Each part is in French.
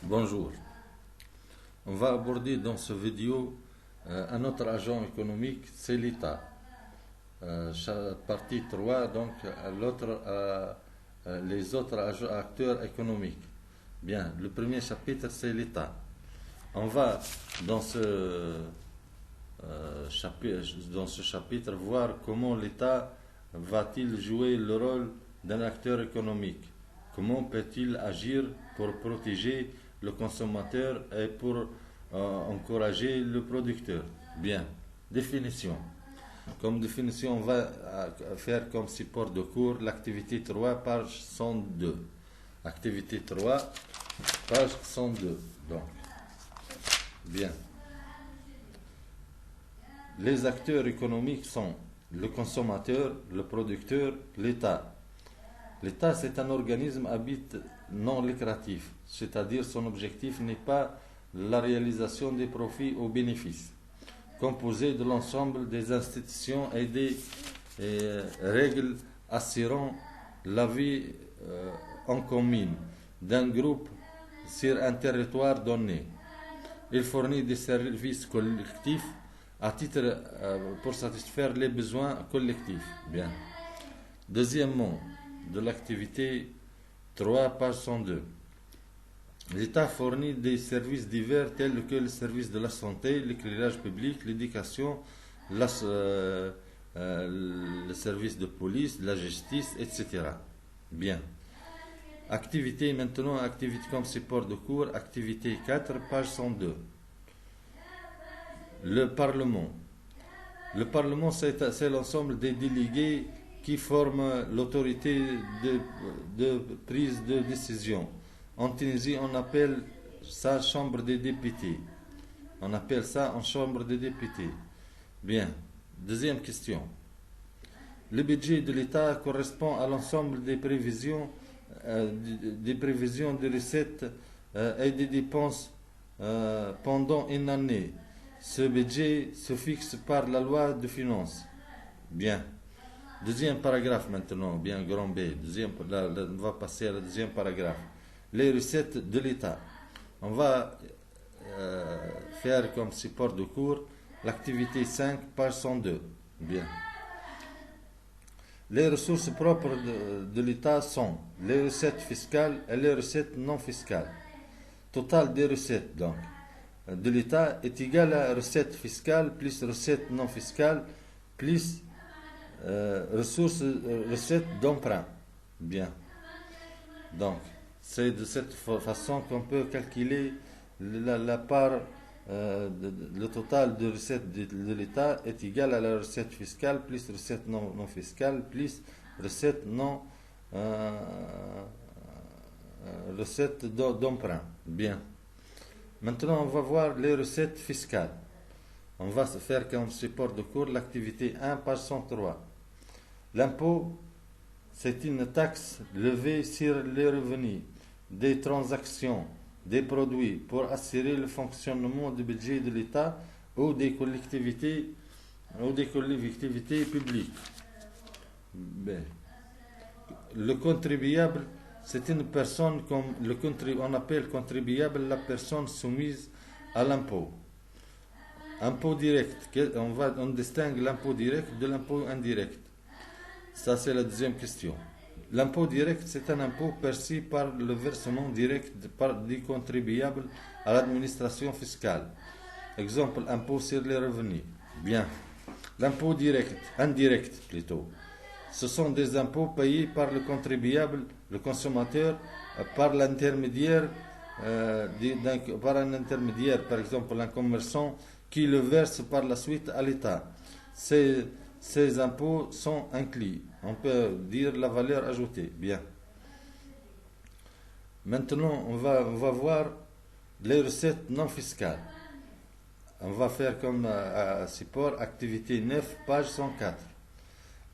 Bonjour. On va aborder dans ce vidéo un autre agent économique, c'est l'État. Partie 3, donc les autres acteurs économiques. Bien, le premier chapitre, c'est l'État. On va dans ce chapitre voir comment l'État va-t-il jouer le rôle d'un acteur économique. Comment peut-il agir pour protéger le consommateur et pour encourager le producteur. Bien, définition. Comme définition, on va faire comme support de cours l'activité 3, page 102. Activité 3, page 102. Donc, bien. Les acteurs économiques sont le consommateur, le producteur, l'État. L'État, c'est un organisme à but non lucratif, c'est-à-dire son objectif n'est pas la réalisation des profits ou bénéfices, composé de l'ensemble des institutions et des règles assurant la vie en commune d'un groupe sur un territoire donné. Il fournit des services collectifs à titre pour satisfaire les besoins collectifs. Bien. Deuxièmement, de l'activité 3, page 102. L'État fournit des services divers tels que le service de la santé, l'éclairage public, l'éducation, le service de police, la justice, etc. Bien. Activité maintenant, activité comme support de cours, activité 4, page 102. Le Parlement. Le Parlement, c'est l'ensemble des délégués qui forment l'autorité de prise de décision. En Tunisie, on appelle ça chambre des députés. On appelle ça en chambre des députés. Bien. Deuxième question. Le budget de l'État correspond à l'ensemble des prévisions de recettes et des dépenses pendant une année. Ce budget se fixe par la loi de finances. Bien. Deuxième paragraphe maintenant, bien grand B. On va passer à la deuxième paragraphe. Les recettes de l'État. On va faire comme support de cours l'activité 5, page 102. Bien. Les ressources propres de l'État sont les recettes fiscales et les recettes non fiscales. Total des recettes donc de l'État est égal à recettes fiscales plus recettes non fiscales plus recettes d'emprunt. Bien. Donc, c'est de cette façon qu'on peut calculer la part, le total de recettes de l'État est égal à la recette fiscale plus recette non fiscale plus recette non recette d'emprunt. Bien. Maintenant, on va voir les recettes fiscales. On va se faire comme support de cours l'activité 1, page 103. L'impôt, c'est une taxe levée sur les revenus des transactions des produits pour assurer le fonctionnement du budget de l'État ou des collectivités publiques. Ben, le contribuable, c'est une personne comme on appelle contribuable la personne soumise à l'impôt. Impôt direct, on distingue l'impôt direct de l'impôt indirect. Ça, c'est la deuxième question. L'impôt direct, c'est un impôt perçu par le versement direct du contribuable à l'administration fiscale. Exemple, impôt sur les revenus. Bien. L'impôt indirect plutôt. Ce sont des impôts payés par le contribuable, le consommateur, par l'intermédiaire, par exemple un commerçant qui le verse par la suite à l'État. Ces impôts sont inclus. On peut dire la valeur ajoutée. Bien. Maintenant, on va voir les recettes non fiscales. On va faire comme support activité 9, page 104.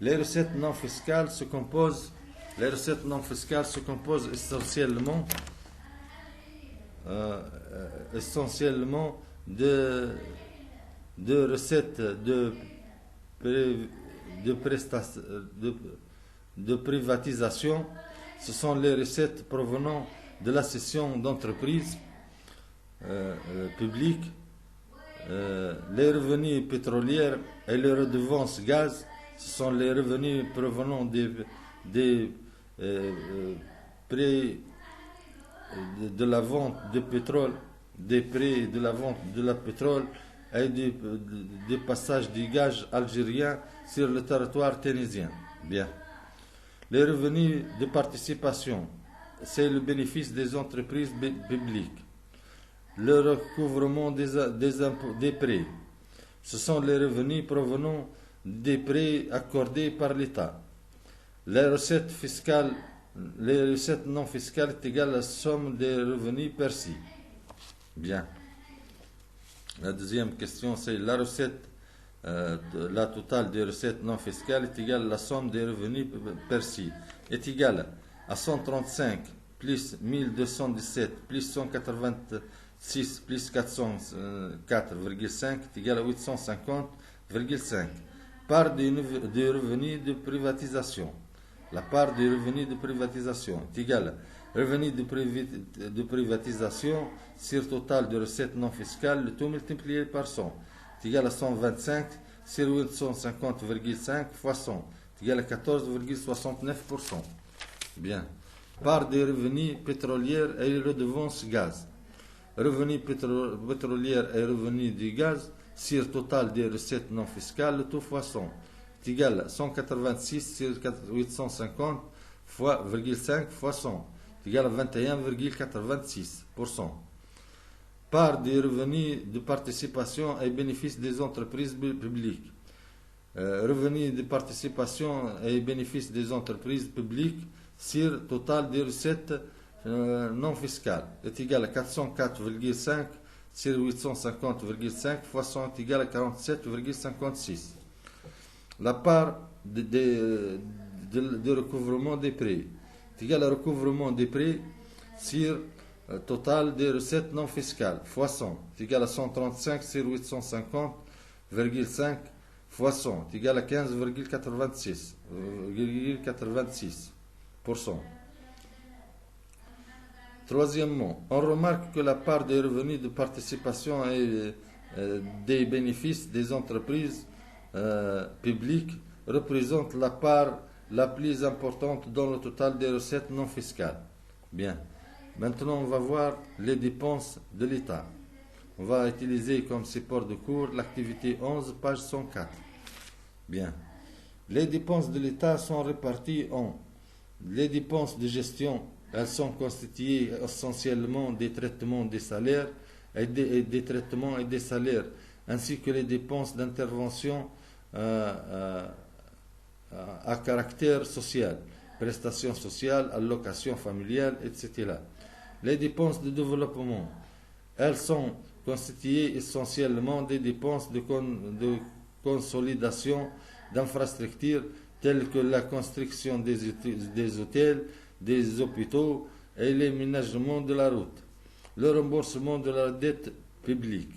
Les recettes non fiscales se composent essentiellement de recettes de privatisation. Ce sont les recettes provenant de la cession d'entreprises, publics, les revenus pétroliers et les redevances gaz, ce sont les revenus provenant des prix de la vente de pétrole, des prix de la vente de la pétrole et du passage du gaz algérien sur le territoire tunisien. Bien. Les revenus de participation, c'est le bénéfice des entreprises publiques. Le recouvrement des prêts, ce sont les revenus provenant des prêts accordés par l'État. Les recettes non fiscales est égale à la somme des revenus perçus. Bien. La deuxième question, c'est la recette, la totale des recettes non fiscales est égale à la somme des revenus perçus. Est égale à 135 plus 1217 plus 186 plus 404,5 est égal à 850,5. Part des revenus de privatisation. La part des revenus de privatisation est égale à revenu de privatisation sur total de recettes non fiscales, le tout multiplié par 100 est égal à 125 sur 850,5 fois 100 est égal à 14,69%. Bien. Part des revenus pétroliers et redevances gaz. Revenus pétroliers et revenus du gaz sur total des recettes non fiscales, le tout fois 100 est égal à 186 sur 850 fois 5 fois 100 est égal à 21,86%. Part des revenus de participation et bénéfices des entreprises publiques. Revenus de participation et bénéfices des entreprises publiques sur total des recettes non fiscales est égal à 404,5 sur 850,5 fois 100 est égal à 47,56. La part de recouvrement des prêts est égal à recouvrement des prêts sur total des recettes non fiscales fois 100 est égal à 135 sur 850,5 fois 100 est égal à 15,86%. Troisièmement, on remarque que la part des revenus de participation et des bénéfices des entreprises publiques représente la part la plus importante dans le total des recettes non fiscales. Bien. Maintenant, on va voir les dépenses de l'État. On va utiliser comme support de cours l'activité 11, page 104. Bien. Les dépenses de l'État sont réparties en les dépenses de gestion. Elles sont constituées essentiellement des traitements des salaires et des traitements et des salaires, ainsi que les dépenses d'intervention à caractère social, prestations sociales, allocations familiales, etc. Les dépenses de développement, elles sont constituées essentiellement des dépenses de consolidation d'infrastructures telles que la construction des hôtels, des hôpitaux et l'aménagement de la route, le remboursement de la dette publique,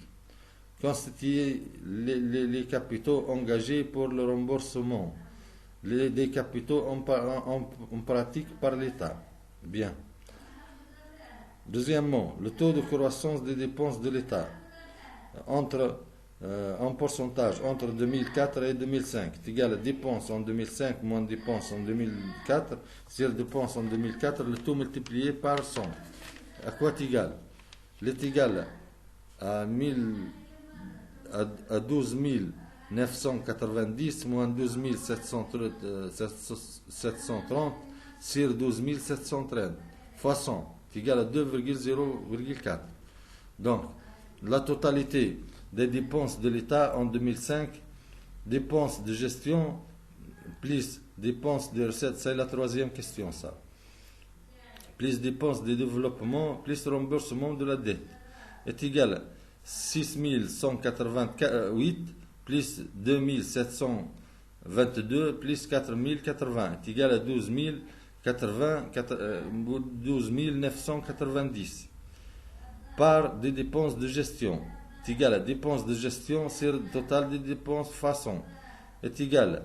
constituer les capitaux engagés pour le remboursement, des capitaux en pratique par l'État. Bien. Deuxièmement, le taux de croissance des dépenses de l'État en pourcentage entre 2004 et 2005 est égal à dépenses en 2005 moins dépenses en 2004 sur dépenses en 2004, le tout multiplié par 100. À quoi est égal? Il est égal à 12 990 moins 12 730 sur 12 730 fois 100 est égal à 2,0,4. Donc, la totalité des dépenses de l'État en 2005, dépenses de gestion plus dépenses de recettes, c'est la troisième question, ça. Plus dépenses de développement, plus remboursement de la dette, est égal à 6188 plus 2722 plus 4080 est égal à 12 990. Part des dépenses de gestion est égal à dépenses de gestion sur le total des dépenses façon est égal à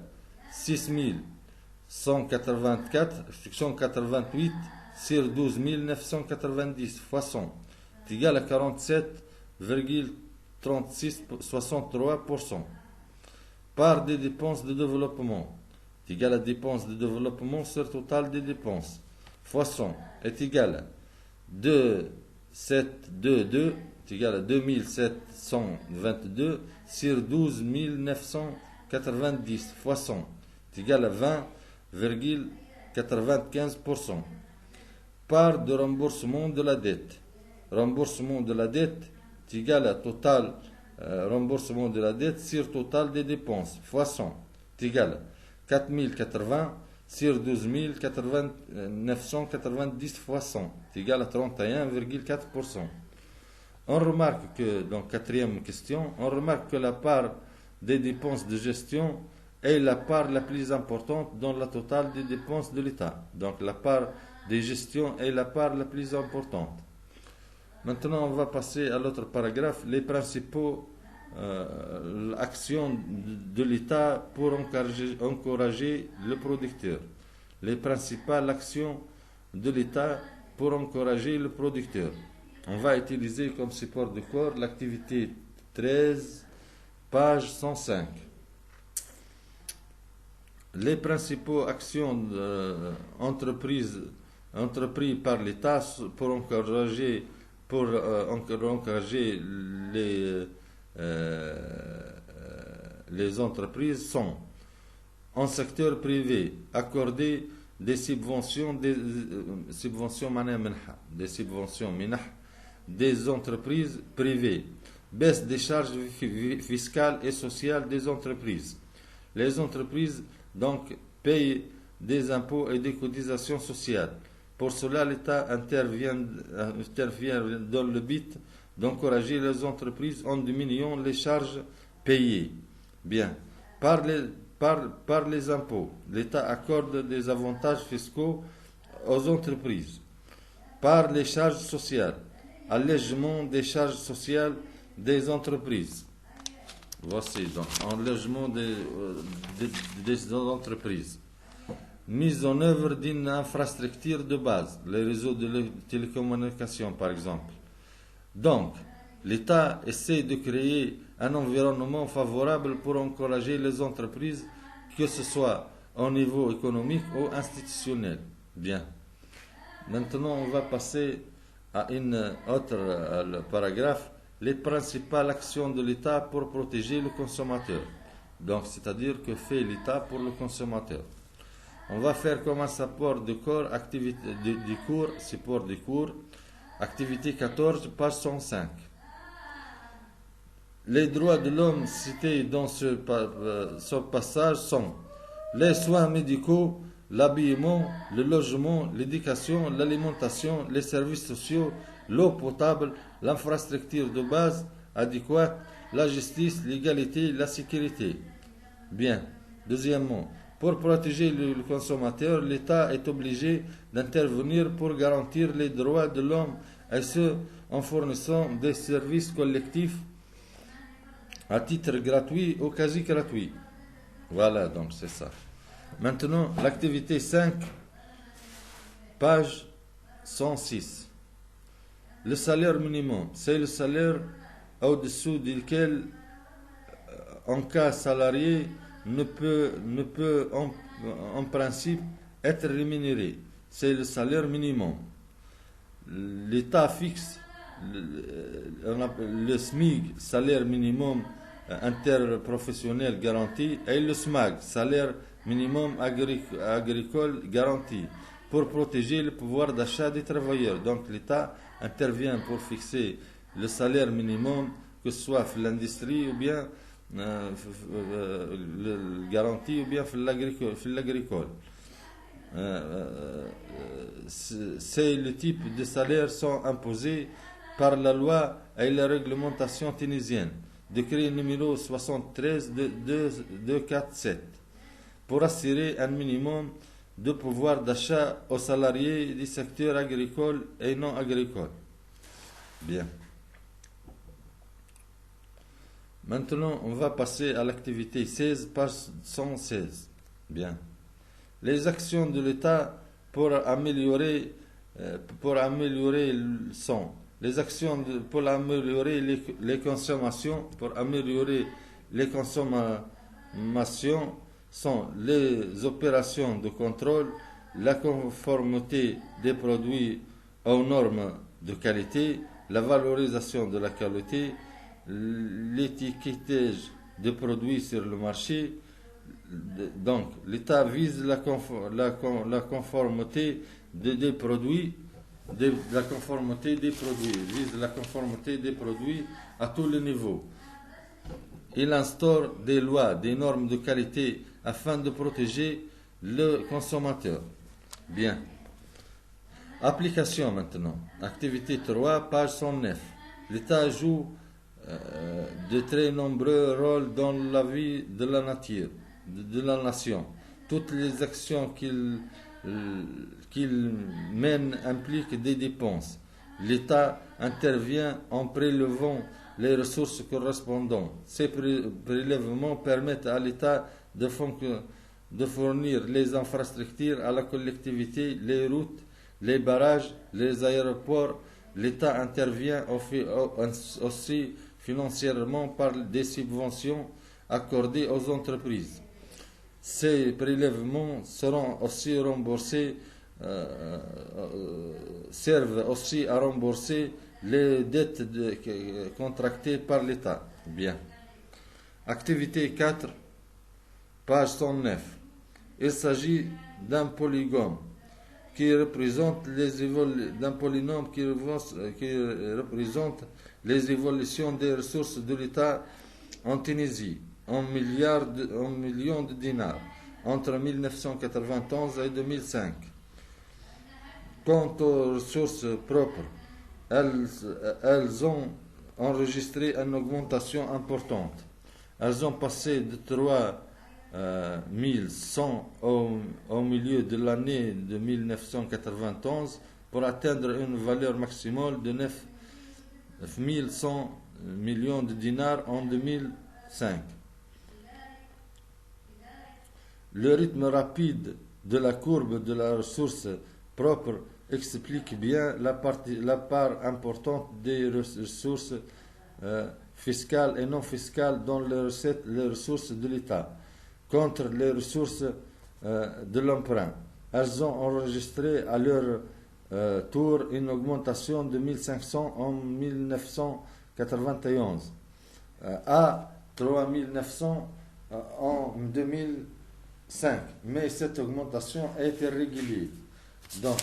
6188 sur 12 990 fois 100 est égal à 47,63%. Part des dépenses de développement est égal à dépenses de développement sur total des dépenses fois 100 est égal à 2722 est égal à 2722 sur 12 990 fois 100 est égal à 20,95%. Part de remboursement de la dette. Remboursement de la dette est égal à total remboursement de la dette sur total des dépenses fois 100 est égal à 4080 sur 12 990 fois 100 est égal à 31,4%. On remarque que, dans quatrième question, on remarque que la part des dépenses de gestion est la part la plus importante dans la totale des dépenses de l'État. Donc la part des gestions est la part la plus importante. Maintenant, on va passer à l'autre paragraphe, les principaux actions de l'État pour encourager le producteur. Les principales actions de l'État pour encourager le producteur. On va utiliser comme support de cours l'activité 13, page 105. Les principaux actions entreprises par l'État pour encourager les entreprises sont en secteur privé accorder des subventions des entreprises privées, baisse des charges fiscales et sociales des entreprises. Les entreprises donc payent des impôts et des cotisations sociales. Pour cela, l'État intervient dans le but d'encourager les entreprises en diminuant les charges payées. Bien. Par les impôts, l'État accorde des avantages fiscaux aux entreprises. Par les charges sociales, allègement des charges sociales des entreprises. Voici donc allègement des entreprises. Mise en œuvre d'une infrastructure de base, les réseaux de télécommunications par exemple. Donc, l'État essaie de créer un environnement favorable pour encourager les entreprises, que ce soit au niveau économique ou institutionnel. Bien. Maintenant, on va passer à une autre paragraphe, les principales actions de l'État pour protéger le consommateur. Donc, c'est-à-dire que fait l'État pour le consommateur. On va faire comme un support de cours, support du cours, activité 14, page 105. Les droits de l'homme cités dans ce passage sont les soins médicaux, l'habillement, le logement, l'éducation, l'alimentation, les services sociaux, l'eau potable, l'infrastructure de base adéquate, la justice, l'égalité, la sécurité. Bien. Deuxièmement, pour protéger le consommateur, l'État est obligé d'intervenir pour garantir les droits de l'homme, et ce, en fournissant des services collectifs à titre gratuit ou quasi gratuit. Voilà, donc c'est ça. Maintenant, l'activité 5, page 106. Le salaire minimum, c'est le salaire au-dessous duquel un cas salarié ne peut en principe être rémunéré. C'est le salaire minimum. L'État fixe le SMIG, salaire minimum interprofessionnel garanti, et le SMAG, salaire minimum agricole garanti, pour protéger le pouvoir d'achat des travailleurs. Donc l'État intervient pour fixer le salaire minimum, que ce soit dans l'industrie ou bien le garanti ou bien l'agricole. C'est le type de salaire sont imposés par la loi et la réglementation tunisienne, décret numéro 73 de 247, pour assurer un minimum de pouvoir d'achat aux salariés du secteur agricole et non agricole. Bien. Maintenant, on va passer à l'activité 16, page 116. Bien. Les actions de l'État pour améliorer sont les actions pour améliorer les consommations, pour améliorer les consommations sont les opérations de contrôle, la conformité des produits aux normes de qualité, la valorisation de la qualité, l'étiquetage des produits sur le marché. Donc, l'État vise la conformité des produits, la conformité des produits, vise la conformité des produits à tous les niveaux. Il instaure des lois, des normes de qualité afin de protéger le consommateur. Bien. Application maintenant. Activité 3, page 109. L'État joue de très nombreux rôles dans la vie de la nature, de la nation. Toutes les actions qu'il mène impliquent des dépenses. L'État intervient en prélevant les ressources correspondantes. Ces prélèvements permettent à l'État de fournir les infrastructures à la collectivité, les routes, les barrages, les aéroports. L'État intervient aussi financièrement par des subventions accordées aux entreprises. Ces prélèvements seront aussi remboursés, servent aussi à rembourser les dettes contractées par l'État. Bien. Activité 4, page 109. Il s'agit d'un polynôme qui représente les évolutions des ressources de l'État en Tunisie en millions de dinars entre 1991 et 2005. Quant aux ressources propres, elles ont enregistré une augmentation importante. Elles ont passé de 3100 au milieu de l'année de 1991 pour atteindre une valeur maximale de 9100 millions de dinars en 2005. Le rythme rapide de la courbe de la ressource propre explique bien la part importante des ressources fiscales et non fiscales dans les ressources de l'État contre les ressources de l'emprunt. Elles ont enregistré à leur tour une augmentation de 1500 en 1991 à 3900 en 2005. Mais cette augmentation a été régulière. Donc,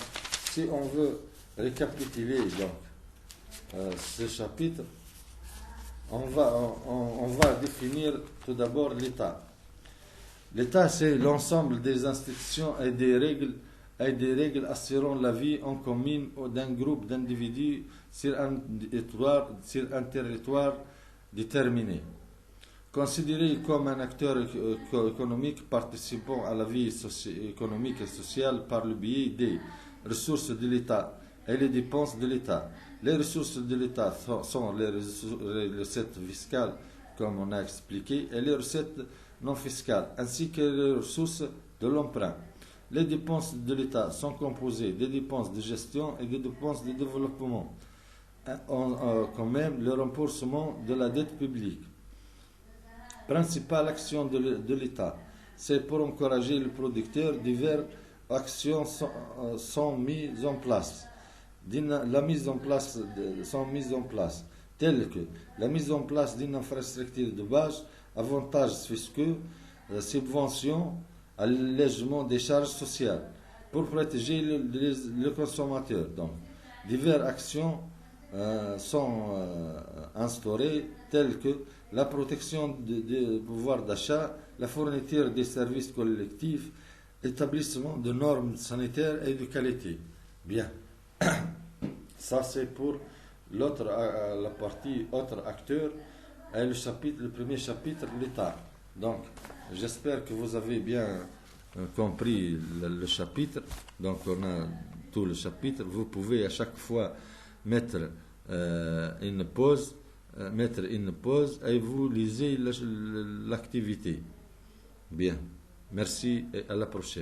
si on veut récapituler ce chapitre, on va définir tout d'abord l'État. L'État, c'est l'ensemble des institutions et des règles assurant la vie en commune d'un groupe d'individus sur un territoire déterminé. Considéré comme un acteur économique participant à la vie économique et sociale par le biais des ressources de l'État et les dépenses de l'État. Les ressources de l'État sont les recettes fiscales, comme on a expliqué, et les recettes non fiscales, ainsi que les ressources de l'emprunt. Les dépenses de l'État sont composées des dépenses de gestion et des dépenses de développement, quand même le remboursement de la dette publique. Principale action de l'État, c'est pour encourager le producteur. Diverses actions sont mises en place. Sont mises en place, telles que la mise en place d'une infrastructure de base, avantages fiscaux, subventions, allègement des charges sociales, pour protéger le consommateur. Donc, diverses actions sont instaurées, telles que la protection du pouvoir d'achat, la fourniture des services collectifs, l'établissement de normes sanitaires et de qualité. Bien. Ça, c'est pour la partie autres acteurs et le premier chapitre, l'État. Donc, j'espère que vous avez bien compris le chapitre. Donc, on a tout le chapitre. Vous pouvez à chaque fois mettre une pause et vous lisez l'activité. Bien. Merci et à la prochaine.